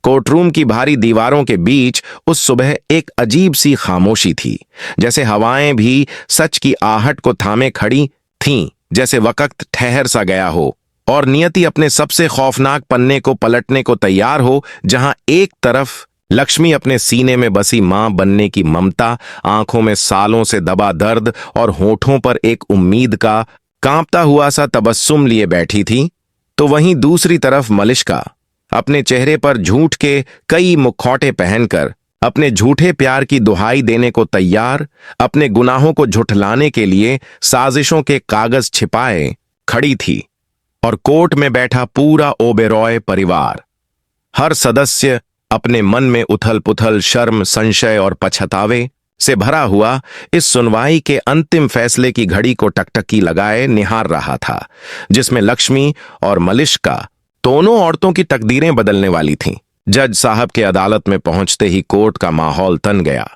Courtroom की भारी दीवारों के बीच उस सुबह एक अजीब सी खामोशी थी, जैसे हवाएं भी सच की आहट को थामे खड़ी थीं, जैसे वक्त ठहर सा गया हो और नियति अपने सबसे खौफनाक पन्ने को पलटने को तैयार हो। जहां एक तरफ लक्ष्मी अपने सीने में बसी मां बनने की ममता, आंखों में सालों से दबा दर्द और होठों पर एक उम्मीद का कांपता हुआ सा तबस्सुम लिए बैठी थी, तो वहीं दूसरी तरफ मलिष्का अपने चेहरे पर झूठ के कई मुखौटे पहनकर अपने झूठे प्यार की दुहाई देने को तैयार, अपने गुनाहों को झुठलाने के लिए साजिशों के कागज छिपाए खड़ी थी। और कोर्ट में बैठा पूरा ओबेरॉय परिवार, हर सदस्य अपने मन में उथल पुथल, शर्म, संशय और पछतावे से भरा हुआ इस सुनवाई के अंतिम फैसले की घड़ी को टकटकी लगाए निहार रहा था, जिसमें लक्ष्मी और मलिष्का दोनों औरतों की तकदीरें बदलने वाली थीं। जज साहब के अदालत में पहुंचते ही कोर्ट का माहौल तन गया।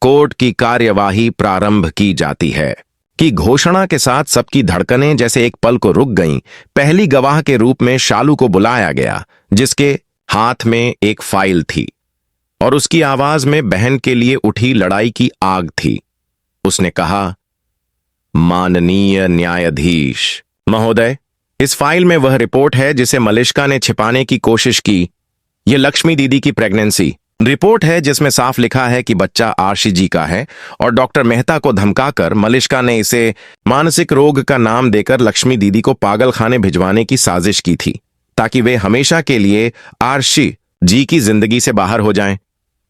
कोर्ट की कार्यवाही प्रारंभ की जाती है कि घोषणा के साथ सबकी धड़कनें जैसे एक पल को रुक गईं। पहली गवाह के रूप में शालू को बुलाया गया, जिसके हाथ में एक फाइल थी और उसकी आवाज में बहन के लिए उठी लड़ाई की आग थी। उसने कहा, माननीय न्यायाधीश महोदय, इस फाइल में वह रिपोर्ट है जिसे मलिष्का ने छिपाने की कोशिश की। यह लक्ष्मी दीदी की प्रेगनेंसी रिपोर्ट है, जिसमें साफ लिखा है कि बच्चा आरशी जी का है और डॉक्टर मेहता को धमकाकर मलिष्का ने इसे मानसिक रोग का नाम देकर लक्ष्मी दीदी को पागल खाने भिजवाने की साजिश की थी, ताकि वे हमेशा के लिए आरशी जी की जिंदगी से बाहर हो जाएं।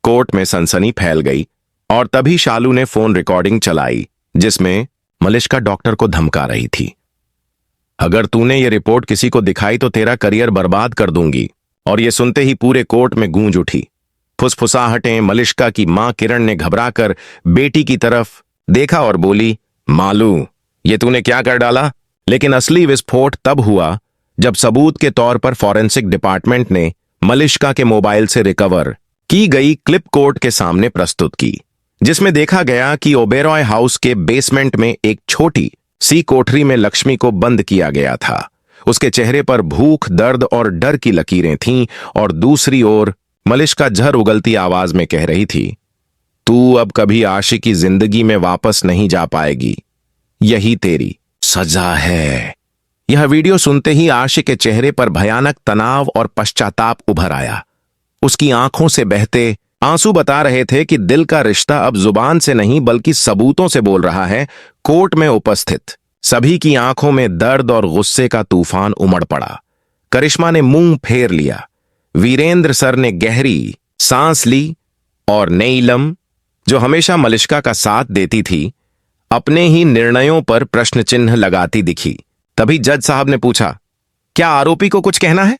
कोर्ट में सनसनी फैल गई और तभी शालू ने फोन रिकॉर्डिंग चलाई, जिसमें मलिष्का डॉक्टर को धमका रही थी, अगर तूने ये रिपोर्ट किसी को दिखाई तो तेरा करियर बर्बाद कर दूंगी। और ये सुनते ही पूरे कोर्ट में गूंज उठी। फुसफुसाहटें। मलिष्का की मां किरण ने घबराकर बेटी की तरफ देखा और बोली, मालू, ये तूने क्या कर डाला? लेकिन असली विस्फोट तब हुआ जब सबूत के तौर पर फॉरेंसिक डिपार्टमेंट ने मलिष्का के मोबाइल से रिकवर की गई क्लिप कोर्ट के सामने प्रस्तुत की, जिसमें देखा गया कि ओबेरॉय हाउस के बेसमेंट में एक छोटी सी कोठरी में लक्ष्मी को बंद किया गया था। उसके चेहरे पर भूख, दर्द और डर की लकीरें थीं और दूसरी ओर मलिष्का झर उगलती आवाज में कह रही थी, तू अब कभी आशी की जिंदगी में वापस नहीं जा पाएगी, यही तेरी सजा है। यह वीडियो सुनते ही आशी के चेहरे पर भयानक तनाव और पश्चाताप उभर आया। उसकी आंखों से बहते आंसू बता रहे थे कि दिल का रिश्ता अब जुबान से नहीं बल्कि सबूतों से बोल रहा है। कोर्ट में उपस्थित सभी की आंखों में दर्द और गुस्से का तूफान उमड़ पड़ा। करिश्मा ने मुंह फेर लिया, वीरेंद्र सर ने गहरी सांस ली और नीलम, जो हमेशा मलिष्का का साथ देती थी, अपने ही निर्णयों पर प्रश्न चिन्ह लगाती दिखी। तभी जज साहब ने पूछा, क्या आरोपी को कुछ कहना है?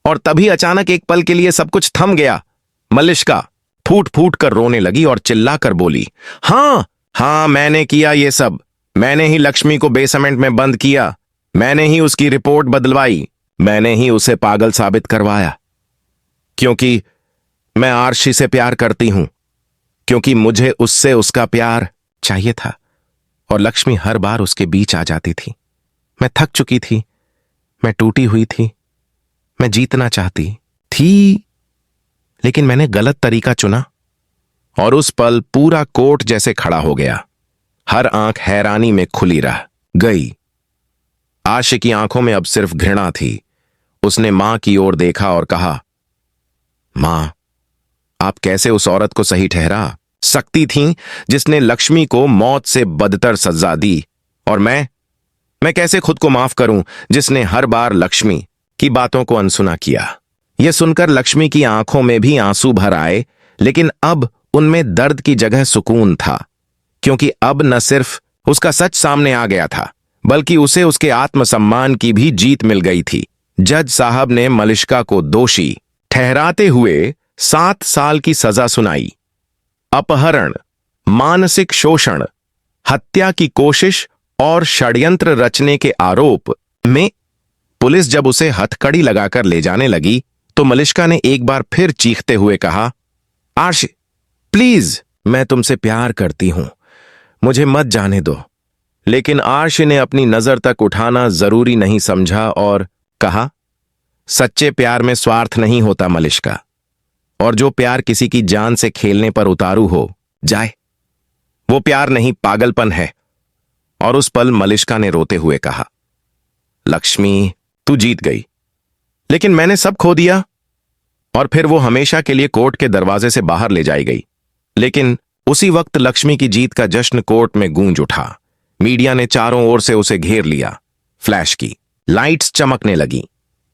और तभी अचानक एक पल के लिए सब कुछ थम गया। मलिष्का फूट फूट कर रोने लगी और चिल्लाकर बोली, हाँ, मैंने किया ये सब। मैंने ही लक्ष्मी को बेसमेंट में बंद किया, मैंने ही उसकी रिपोर्ट बदलवाई, मैंने ही उसे पागल साबित करवाया, क्योंकि मैं आरशी से प्यार करती हूं, क्योंकि मुझे उससे उसका प्यार चाहिए था और लक्ष्मी हर बार उसके बीच आ जाती थी। मैं थक चुकी थी, मैं टूटी हुई थी, मैं जीतना चाहती थी, लेकिन मैंने गलत तरीका चुना। और उस पल पूरा कोर्ट जैसे खड़ा हो गया। हर आंख हैरानी में खुली रह गई। आशी की आंखों में अब सिर्फ घृणा थी। उसने मां की ओर देखा और कहा, मां, आप कैसे उस औरत को सही ठहरा सकती थीं जिसने लक्ष्मी को मौत से बदतर सजा दी? और मैं कैसे खुद को माफ करूं जिसने हर बार लक्ष्मी की बातों को अनसुना किया? यह सुनकर लक्ष्मी की आंखों में भी आंसू भर आए, लेकिन अब उनमें दर्द की जगह सुकून था, क्योंकि अब न सिर्फ उसका सच सामने आ गया था, बल्कि उसे उसके आत्मसम्मान की भी जीत मिल गई थी। जज साहब ने मलिष्का को दोषी ठहराते हुए 7 साल की सजा सुनाई। अपहरण, मानसिक शोषण, हत्या की कोशिश और षड्यंत्र रचने के आरोप में पुलिस जब उसे हथकड़ी लगाकर ले जाने लगी, तो मलिष्का ने एक बार फिर चीखते हुए कहा, आरशी, प्लीज, मैं तुमसे प्यार करती हूं, मुझे मत जाने दो। लेकिन आरशी ने अपनी नजर तक उठाना जरूरी नहीं समझा और कहा, सच्चे प्यार में स्वार्थ नहीं होता मलिष्का, और जो प्यार किसी की जान से खेलने पर उतारू हो जाए वो प्यार नहीं, पागलपन है। और उस पल मलिष्का ने रोते हुए कहा, लक्ष्मी तू जीत गई, लेकिन मैंने सब खो दिया। और फिर वो हमेशा के लिए कोर्ट के दरवाजे से बाहर ले जाई गई। लेकिन उसी वक्त लक्ष्मी की जीत का जश्न कोर्ट में गूंज उठा। मीडिया ने चारों ओर से उसे घेर लिया। फ्लैश की लाइट्स चमकने लगी।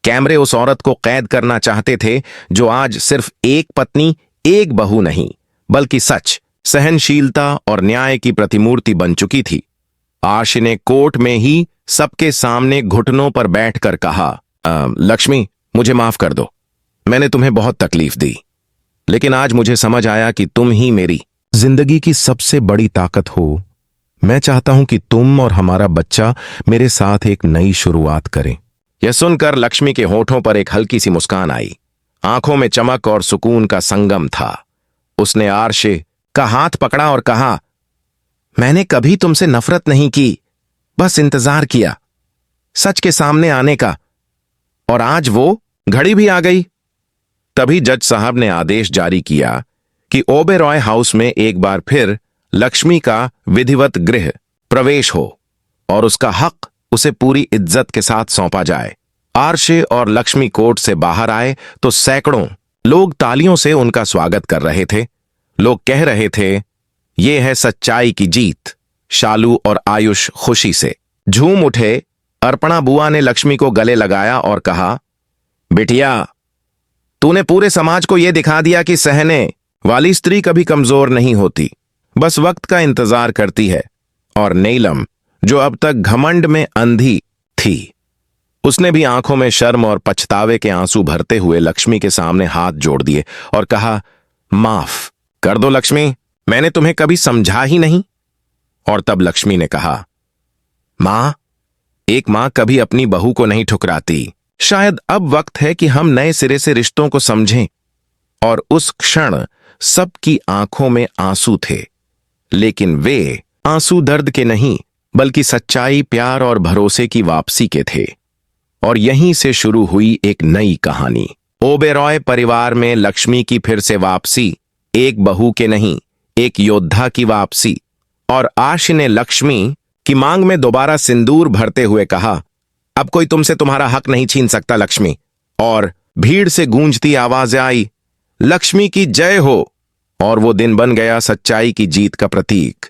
कैमरे उस औरत को कैद करना चाहते थे जो आज सिर्फ एक पत्नी, एक बहू नहीं, बल्कि सच, सहनशीलता और न्याय की प्रतिमूर्ति बन चुकी थी। आशी ने कोर्ट में ही सबके सामने घुटनों पर बैठकर कहा, लक्ष्मी मुझे माफ कर दो, मैंने तुम्हें बहुत तकलीफ दी, लेकिन आज मुझे समझ आया कि तुम ही मेरी जिंदगी की सबसे बड़ी ताकत हो। मैं चाहता हूं कि तुम और हमारा बच्चा मेरे साथ एक नई शुरुआत करें। यह सुनकर लक्ष्मी के होठों पर एक हल्की सी मुस्कान आई। आंखों में चमक और सुकून का संगम था। उसने आरशे का हाथ पकड़ा और कहा, मैंने कभी तुमसे नफरत नहीं की, बस इंतजार किया सच के सामने आने का, और आज वो घड़ी भी आ गई। तभी जज साहब ने आदेश जारी किया कि ओबेरॉय हाउस में एक बार फिर लक्ष्मी का विधिवत गृह प्रवेश हो और उसका हक उसे पूरी इज्जत के साथ सौंपा जाए। आरशे और लक्ष्मी कोर्ट से बाहर आए तो सैकड़ों लोग तालियों से उनका स्वागत कर रहे थे। लोग कह रहे थे, ये है सच्चाई की जीत। शालू और आयुष खुशी से झूम उठे। अर्पणा बुआ ने लक्ष्मी को गले लगाया और कहा, बिटिया तूने पूरे समाज को यह दिखा दिया कि सहने वाली स्त्री कभी कमजोर नहीं होती, बस वक्त का इंतजार करती है। और नीलम, जो अब तक घमंड में अंधी थी, उसने भी आंखों में शर्म और पछतावे के आंसू भरते हुए लक्ष्मी के सामने हाथ जोड़ दिए और कहा, माफ कर दो लक्ष्मी, मैंने तुम्हें कभी समझा ही नहीं। और तब लक्ष्मी ने कहा, मां, एक मां कभी अपनी बहू को नहीं ठुकराती। शायद अब वक्त है कि हम नए सिरे से रिश्तों को समझें। और उस क्षण सबकी आंखों में आंसू थे, लेकिन वे आंसू दर्द के नहीं, बल्कि सच्चाई, प्यार और भरोसे की वापसी के थे। और यहीं से शुरू हुई एक नई कहानी। ओबेरॉय परिवार में लक्ष्मी की फिर से वापसी, एक बहू के नहीं, एक योद्धा की वापसी। और आशी ने लक्ष्मी की मांग में दोबारा सिंदूर भरते हुए कहा, अब कोई तुमसे तुम्हारा हक नहीं छीन सकता लक्ष्मी। और भीड़ से गूंजती आवाज आई, लक्ष्मी की जय हो। और वो दिन बन गया सच्चाई की जीत का प्रतीक।